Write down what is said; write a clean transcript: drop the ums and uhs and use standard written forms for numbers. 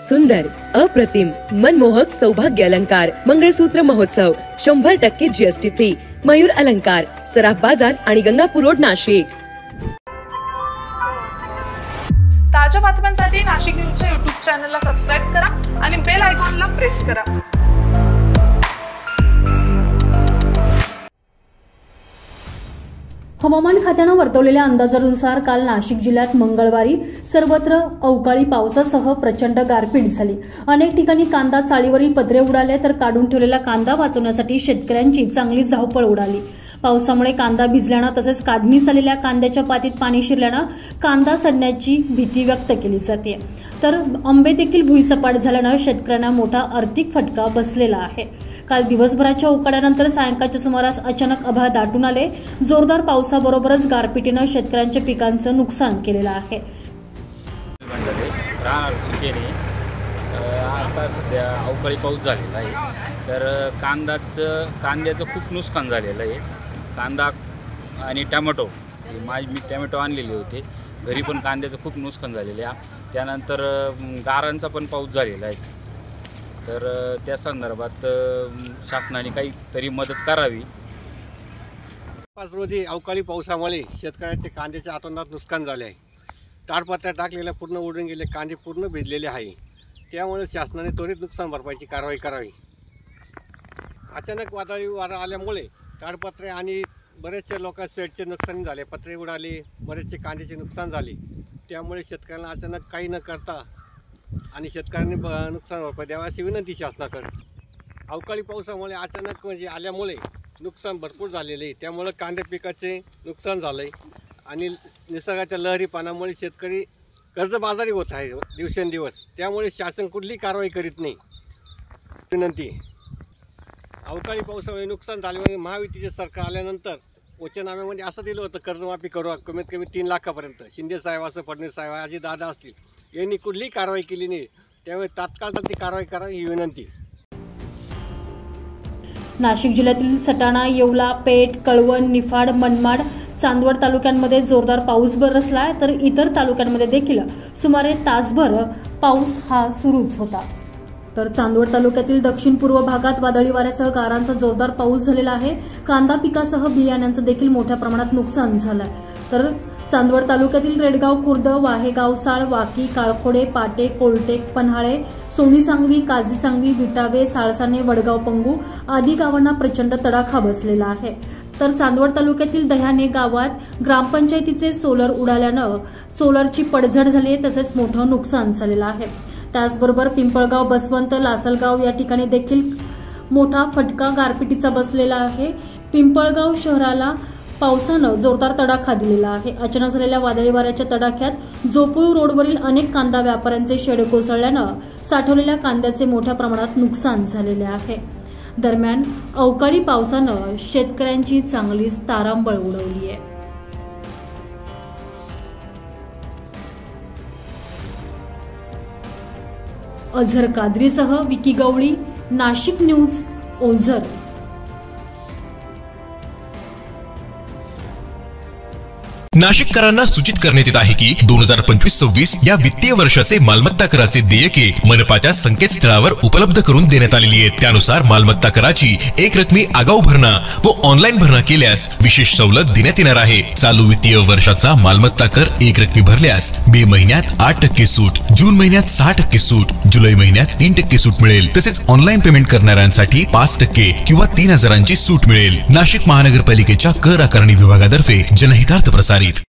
सुंदर, अप्रतिम, मनमोहक सौभाग्य अलंकार मंगळसूत्र महोत्सव 100% जीएसटी फ्री मयूर अलंकार सराफ बाजार आणि गंगापूर रोड नाशिक। ताज्या बातम्यांसाठी नाशिक न्यूजच्या YouTube चॅनलला सबस्क्राइब करा आणि बेल आयकॉनला प्रेस करा। हवामान खात्याने वर्तवलेल्या अंदाजानुसार काल नाशिक जिल्ह्यात मंगळवारी सर्वत्र अवकाळी पावसासह प्रचंड गारपीट झाली। अनेक ठिकाणी कांदा चाळीवरील पत्रे उडाले तर काढून ठेवलेला कांदा वाचवण्यासाठी शेतकऱ्यांची चांगलीच धावपळ उडाली। पावसामुळे कांदा भिजल्याने तसेच काढणीस आलेल्या कांद्याच्या पातीत पाणी शिरल्याने कांदा सडण्याची भीती व्यक्त केली जाते। तर आंबे देखील भुईसपाट झाल्याने शेतकऱ्यांना मोठा आर्थिक फटका बसलेला आहे। काल दिवसभराच्या उकाड्यानंतर सायंकाळच्या सुमारास अचानक आभाळ दाटून आले। जोरदार पावसाबरोबरच गारपिटीने शेतकऱ्यांच्या पिकांचं नुकसान केलेलं आहे। आता सध्या अवकाळी पाऊस झालेला आहे, तर कांद्याचं खूप नुकसान झालेलं आहे। कांदा आणि टोमॅटो, मी टोमॅटो आणलेले होते घरी, पण कांद्याचं खूप नुकसान झालेलं आहे। त्यानंतर गारांचा पण पाऊस झालेला आहे, तर त्या संदर्भात शासनाने काहीतरी मदत करावी। 5 रोजी अवकाळी पावसामुळे शेतकऱ्यांचे कांद्याचे अतोनात नुकसान झाले आहे। ताडपत्र्या टाकलेल्या पूर्ण उडून गेले कांदे पूर्ण भिजलेले आहे। त्यामुळे शासनाने त्वरित नुकसान भरपाईची कारवाई करावी। अचानक वादळी वारा आल्यामुळे ताडपत्रे आणि बरेचसे लोकांचे शेडचे नुकसान झाले, पत्रे उडाले, बरेचसे कांद्याचे नुकसान झाले। त्यामुळे शेतकऱ्यांना अचानक काही न करता आणि शेतकऱ्यांनी नुकसान भरपाई द्यावी अशी विनंती शासनाकडे। अवकाळी पावसामुळे अचानक आल्यामुळे नुकसान भरपूर झालेले आहे। त्यामुळे कांद्या पिकाचे नुकसान झाले आणि निसर्गाच्या लहरी पाण्यामुळे शेतकरी कर्जबाजारी होत आहे दिवसेंदिवस। त्यामुळे शासन कुठली कारवाई करीत नाही। विनंती, अवकाळी पावसामुळे नुकसान झाल्यामुळे महायुतीचे सरकार आल्यानंतर वचननाम्यामध्ये असं दिलं होतं कर्जमाफी करू कमीत कमी 3 लाखापर्यंत। शिंदे साहेब असं, फडणवीस साहेब, अजित दादा असतील, यांनी कुठलीही कारवाई केली नाही। त्यामुळे तात्काळ ती कारवाई करावी ही विनंती। नाशिक जिल्ह्यातील सटाणा, येवला, पेठ, कळवण, निफाड, मनमाड, चांदवड तालुक्यांमध्ये जोरदार पाऊस बरसला, तर इतर तालुक्यांमध्ये देखील सुमारे तासभर पाऊस हा सुरूच होता। तर चांदवड तालुक्यातील दक्षिण पूर्व भागात वादळी वाऱ्यासह गारांचा जोरदार पाऊस झालेला आहे। कांदा पिकासह बियाण्यांचं देखील मोठ्या प्रमाणात नुकसान झालंय। तर चांदवड तालुक्यातील रेडगाव खुर्द, वाहेगाव, साळ, वाकी, काळखोडे, पाटे, कोलटेक, पन्हाळे, सोनी सांगवी, काजी सांगवी, विटावे, साळसाने, वडगाव पंगू आदी गावांना प्रचंड तडाखा बसलेला आहे। तर चांदवड तालुक्यातील दह्याने गावात ग्रामपंचायतीचे सोलर उडाल्यानं सोलरची पडझड झाली, तसेच मोठं नुकसान झालेलं आहे। त्याचबरोबर पिंपळगाव, बसवंत, लासलगाव या ठिकाणी देखील मोठा फटका गारपिटीचा बसलेला आहे। पिंपळगाव शहराला पावसानं जोरदार तडाखा दिलेला आहे। अचानक झालेल्या वादळी वाऱ्याच्या तडाख्यात जोपुळू रोडवरील अनेक कांदा व्यापाऱ्यांचे शेड कोसळल्यानं साठवलेल्या कांद्याचे मोठ्या प्रमाणात नुकसान झालेले आहे। दरम्यान अवकाळी पावसानं शेतकऱ्यांची चांगलीच तारांबळ उडवली आहे। अझर कादरीसह विकी गवळी, नाशिक न्यूज, ओझर। नाशिककरांना सूचित करण्यात येत आहे की 2025-26 या वित्तीय वर्षाचे मालमत्ता कराचे देयके मनपाच्या संकेतस्थळावर उपलब्ध करून देण्यात आलेली आहेत। त्यानुसार मालमत्ता कराची एक रकमी आगाऊ भरणा व ऑनलाईन भरणा केल्यास विशेष सवलत देण्यात येणार आहे। चालू वित्तीय वर्षाचा मालमत्ता कर एक रकमी भरल्यास मे महिन्यात 8% सूट, जून महिन्यात 6% सूट, जुलै महिन्यात 3% सूट मिळेल। तसेच ऑनलाईन पेमेंट करणाऱ्यांसाठी 5% किंवा 3000ची सूट मिळेल। नाशिक महानगरपालिकेच्या कर आकारणी विभागातर्फे जनहितार्थ प्रसारित।